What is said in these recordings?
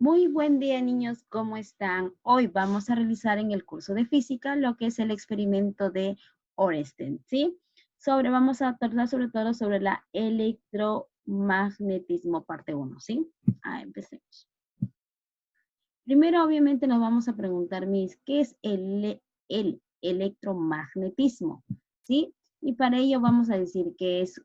Muy buen día, niños, ¿cómo están? Hoy vamos a realizar en el curso de física lo que es el experimento de Orestein, ¿sí? Vamos a tratar sobre todo sobre la electromagnetismo parte uno, ¿sí? Empecemos. Primero, obviamente, nos vamos a preguntar, Miss, ¿qué es el electromagnetismo? ¿Sí? Y para ello vamos a decir que es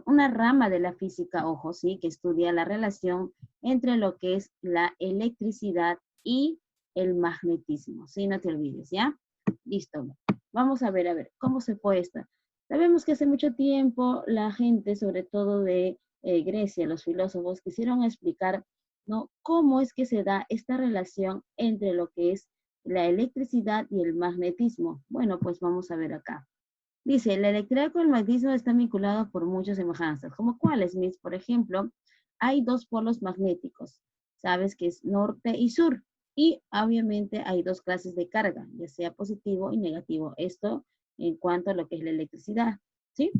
una rama de la física, ojo, ¿sí? Que estudia la relación entre lo que es la electricidad y el magnetismo, ¿sí? No te olvides, ¿ya? Listo. Vamos a ver, ¿cómo se fue esta? Sabemos que hace mucho tiempo la gente, sobre todo de Grecia, los filósofos, quisieron explicar, ¿no? ¿Cómo es que se da esta relación entre lo que es la electricidad y el magnetismo? Bueno, pues vamos a ver acá. Dice, la electricidad con el magnetismo están vinculados por muchas semejanzas. ¿Como cuáles, Miss? Por ejemplo, hay dos polos magnéticos. Sabes que es norte y sur. Y obviamente hay dos clases de carga, ya sea positivo y negativo. Esto en cuanto a lo que es la electricidad. ¿Sí?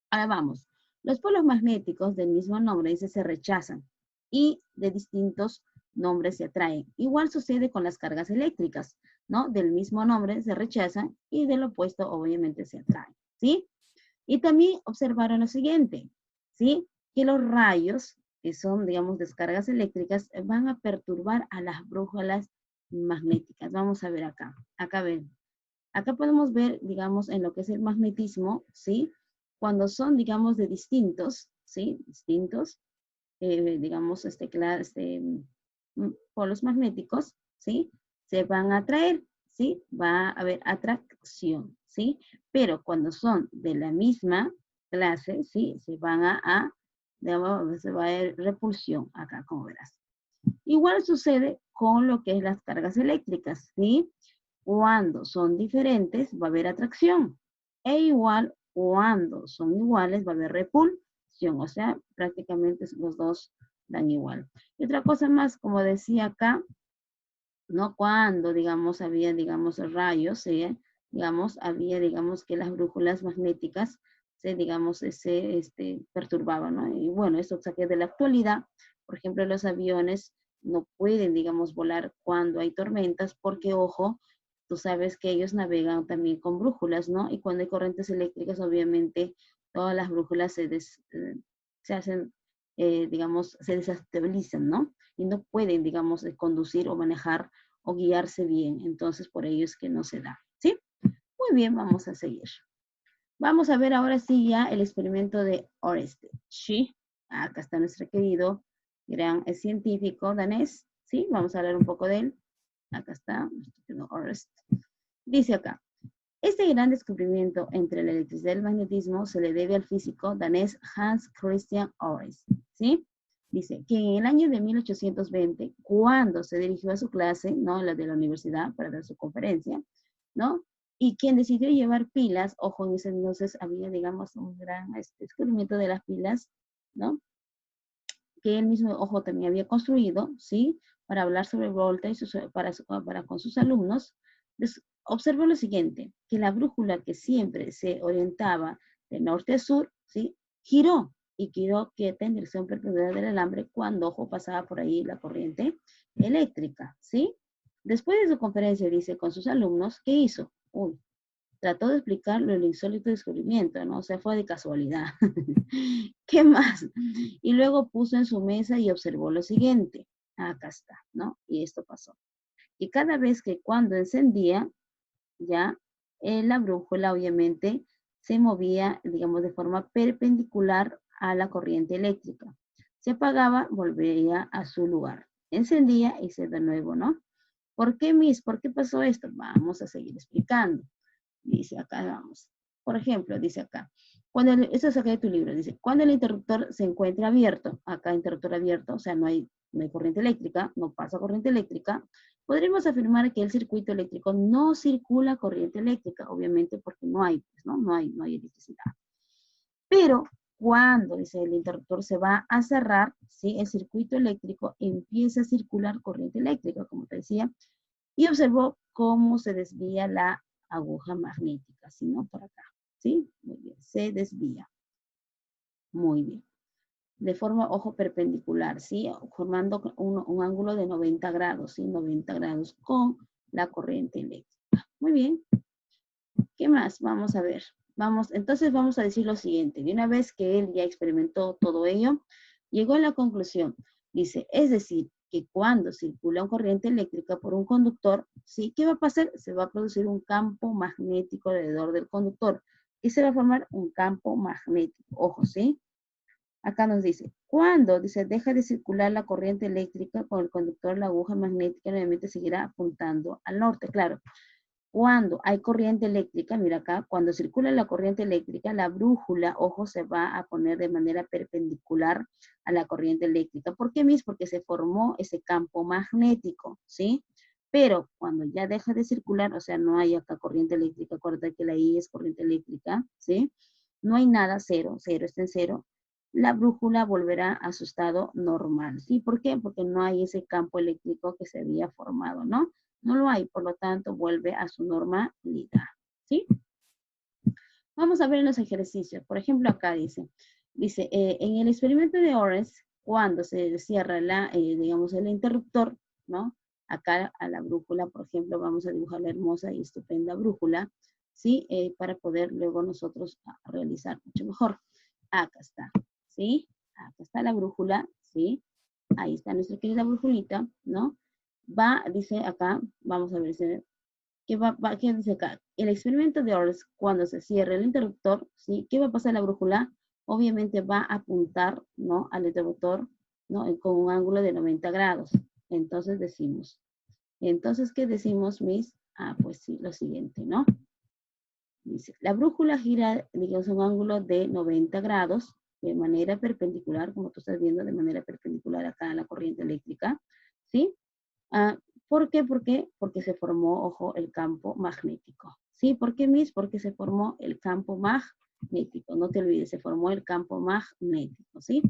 Ahora vamos. Los polos magnéticos del mismo nombre dice se rechazan y de distintos nombres se atraen. Igual sucede con las cargas eléctricas, ¿no? Del mismo nombre se rechazan y del opuesto obviamente se atraen, ¿sí? Y también observaron lo siguiente, ¿sí? Que los rayos, que son, digamos, descargas eléctricas, van a perturbar a las brújulas magnéticas. Vamos a ver acá. Acá ven. Acá podemos ver, digamos, en lo que es el magnetismo, ¿sí? Cuando son, digamos, de distintos, ¿sí? Distintos, digamos, polos magnéticos, ¿sí? Se van a atraer, ¿sí? Va a haber atracción, ¿sí? Pero cuando son de la misma clase, ¿sí? Digamos, se va a ver repulsión acá, como verás. Igual sucede con lo que es las cargas eléctricas, ¿sí? Cuando son diferentes va a haber atracción. E igual, cuando son iguales va a haber repulsión. O sea, prácticamente los dos dan igual. Y otra cosa más, como decía acá, ¿no? Cuando, digamos, había, digamos, rayos, ¿sí? Digamos, había, digamos, que las brújulas magnéticas digamos, perturbaban, ¿no? Y bueno, esto saqué de la actualidad. Por ejemplo, los aviones no pueden, digamos, volar cuando hay tormentas porque, ojo, tú sabes que ellos navegan también con brújulas, ¿no? Y cuando hay corrientes eléctricas, obviamente, todas las brújulas se hacen, digamos, se desestabilizan, ¿no? Y no pueden, digamos, conducir o manejar o guiarse bien. Entonces, por ello es que no se da, ¿sí? Muy bien, vamos a seguir. Vamos a ver ahora sí ya el experimento de Orested, ¿sí? Acá está nuestro querido gran científico danés, ¿sí? Vamos a hablar un poco de él. Acá está, nuestro querido Orested. Dice acá, este gran descubrimiento entre la electricidad y el magnetismo se le debe al físico danés Hans Christian Orested, ¿sí? Dice que en el año de 1820, cuando se dirigió a su clase, ¿no? La de la universidad para dar su conferencia, ¿no? Y quien decidió llevar pilas, ojo, en ese entonces había, digamos, un gran descubrimiento de las pilas, ¿no? Que él mismo, ojo, también había construido, ¿sí? Para hablar sobre Volta y para con sus alumnos, observó lo siguiente, que la brújula que siempre se orientaba de norte a sur, ¿sí? Giró y quedó quieta en dirección perpendicular del alambre cuando, ojo, pasaba por ahí la corriente eléctrica, ¿sí? Después de su conferencia, dice, con sus alumnos, ¿qué hizo? Uy, trató de explicar lo del insólito descubrimiento, ¿no? O sea, fue de casualidad. ¿Qué más? Y luego puso en su mesa y observó lo siguiente. Acá está, ¿no? Y esto pasó. Y cada vez que cuando encendía, ya, la brújula obviamente se movía, digamos, de forma perpendicular a la corriente eléctrica. Se apagaba, volvía a su lugar. Encendía y se de nuevo, ¿no? ¿Por qué, Miss? ¿Por qué pasó esto? Vamos a seguir explicando. Dice acá, vamos. Por ejemplo, dice acá, esto es acá de tu libro, dice, cuando el interruptor se encuentra abierto, acá interruptor abierto, o sea, no hay corriente eléctrica, no pasa corriente eléctrica, podríamos afirmar que el circuito eléctrico no circula corriente eléctrica, obviamente porque no hay, pues, ¿no? No hay electricidad. Pero cuando, dice, el interruptor se va a cerrar, ¿sí? El circuito eléctrico empieza a circular corriente eléctrica, como te decía, y observó cómo se desvía la aguja magnética, ¿sí? ¿No? Por acá, ¿sí? Muy bien, se desvía. Muy bien. de forma, ojo, perpendicular, ¿sí? Formando un ángulo de 90 grados, ¿sí? 90 grados con la corriente eléctrica. Muy bien. ¿Qué más? Vamos a ver. Entonces vamos a decir lo siguiente. De una vez que él ya experimentó todo ello, llegó a la conclusión. Dice, es decir, que cuando circula una corriente eléctrica por un conductor, ¿sí? ¿Qué va a pasar? Se va a producir un campo magnético alrededor del conductor y se va a formar un campo magnético. Ojo, ¿sí? Acá nos dice, cuando, dice, deja de circular la corriente eléctrica con el conductor, la aguja magnética nuevamente seguirá apuntando al norte. Claro, cuando hay corriente eléctrica, mira acá, cuando circula la corriente eléctrica, la brújula, ojo, se va a poner de manera perpendicular a la corriente eléctrica. ¿Por qué, Miss? Porque se formó ese campo magnético, ¿sí? Pero cuando ya deja de circular, o sea, no hay acá corriente eléctrica, acuérdate que la I es corriente eléctrica, ¿sí? No hay nada, cero, cero está en cero. La brújula volverá a su estado normal, ¿sí? ¿Por qué? Porque no hay ese campo eléctrico que se había formado, ¿no? No lo hay, por lo tanto, vuelve a su normalidad, ¿sí? Vamos a ver en los ejercicios. Por ejemplo, acá dice, en el experimento de Orange, cuando se cierra digamos, el interruptor, ¿no? Acá a la brújula, por ejemplo, vamos a dibujar la hermosa y estupenda brújula, ¿sí? Para poder luego nosotros realizar mucho mejor. Acá está, ¿sí? Acá está la brújula, ¿sí? Ahí está nuestra querida brújulita, ¿no? Dice acá, vamos a ver, ¿qué dice acá? El experimento de Orles, cuando se cierre el interruptor, ¿sí? ¿Qué va a pasar la brújula? Obviamente va a apuntar, ¿no? Al interruptor, ¿no? Con un ángulo de 90 grados. Entonces, ¿qué decimos, Miss? Pues sí, lo siguiente, ¿no? Dice, la brújula gira, digamos, un ángulo de 90 grados de manera perpendicular, como tú estás viendo, de manera perpendicular acá a la corriente eléctrica, ¿sí? ¿Por qué? Porque se formó, ojo, el campo magnético. ¿Sí? ¿Por qué, Miss? Porque se formó el campo magnético. No te olvides, se formó el campo magnético, ¿sí?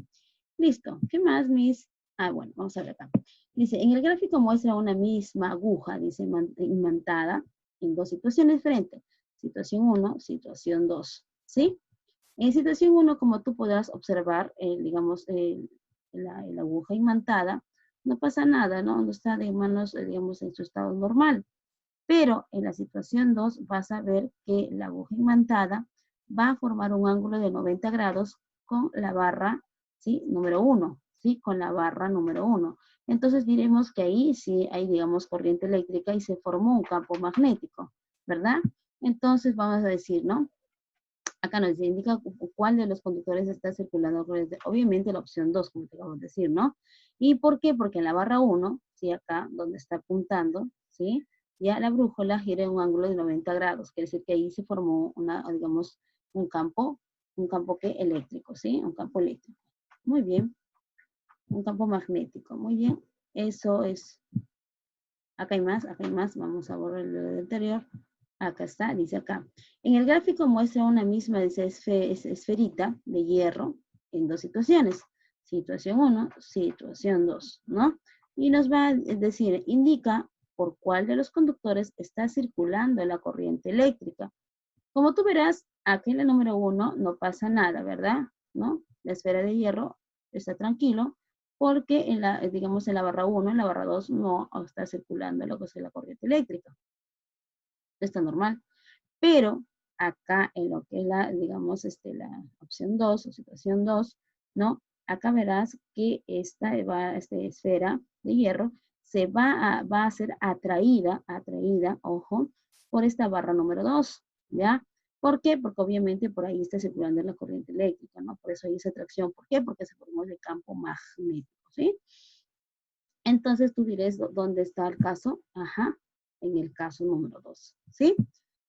Listo. ¿Qué más, Miss? Bueno, vamos a ver acá. Dice, en el gráfico muestra una misma aguja, dice, imantada en dos situaciones diferentes. Situación 1, situación 2, ¿sí? En situación 1, como tú podrás observar, digamos, la aguja imantada, no pasa nada, ¿no? No está de manos, digamos, en su estado normal. Pero en la situación 2 vas a ver que la aguja imantada va a formar un ángulo de 90 grados con la barra, ¿sí? Número 1, ¿sí? Con la barra número 1. Entonces diremos que ahí sí hay, digamos, corriente eléctrica y se formó un campo magnético, ¿verdad? Entonces vamos a decir, ¿no? Acá nos indica cuál de los conductores está circulando. Obviamente la opción 2, como te acabo de decir, ¿no? ¿Y por qué? Porque en la barra 1, ¿sí? Acá, donde está apuntando, ¿sí? Ya la brújula gira en un ángulo de 90 grados. Quiere decir que ahí se formó digamos, un campo eléctrico, ¿sí? Un campo eléctrico. Muy bien. Un campo magnético. Muy bien. Eso es. Acá hay más. Vamos a borrar lo anterior. Acá está, dice acá. En el gráfico muestra una misma esferita de hierro en dos situaciones. Situación 1, situación 2, ¿no? Y nos va a decir, indica por cuál de los conductores está circulando la corriente eléctrica. Como tú verás, aquí en la número 1 no pasa nada, ¿verdad? ¿No? La esfera de hierro está tranquilo porque digamos, en la barra 1, en la barra 2 no está circulando lo que es la corriente eléctrica. Está normal. Pero acá en lo que es digamos, la opción 2 o situación 2, ¿no? Acá verás que esta esfera de hierro va a ser atraída, ojo, por esta barra número 2, ¿ya? ¿Por qué? Porque obviamente por ahí está circulando la corriente eléctrica, ¿no? Por eso hay esa atracción. ¿Por qué? Porque se formó el campo magnético, ¿sí? Entonces tú dirás, ¿dónde está el caso? Ajá, en el caso número 2, ¿sí?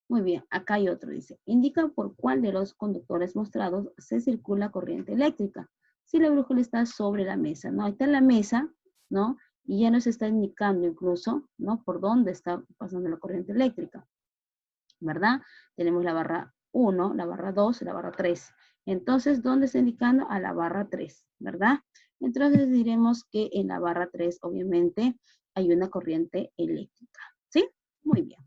Muy bien, acá hay otro, dice, indica por cuál de los conductores mostrados se circula corriente eléctrica. Si la brújula está sobre la mesa, ¿no? Ahí está en la mesa, ¿no? Y ya nos está indicando incluso, ¿no? Por dónde está pasando la corriente eléctrica, ¿verdad? Tenemos la barra 1, la barra 2, la barra 3. Entonces, ¿dónde está indicando? A la barra 3, ¿verdad? Entonces diremos que en la barra 3, obviamente, hay una corriente eléctrica, ¿sí? Muy bien.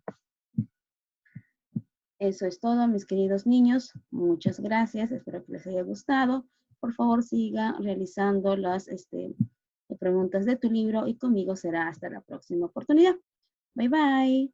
Eso es todo, mis queridos niños. Muchas gracias. Espero que les haya gustado. por favor siga realizando las preguntas de tu libro y conmigo será hasta la próxima oportunidad. Bye bye.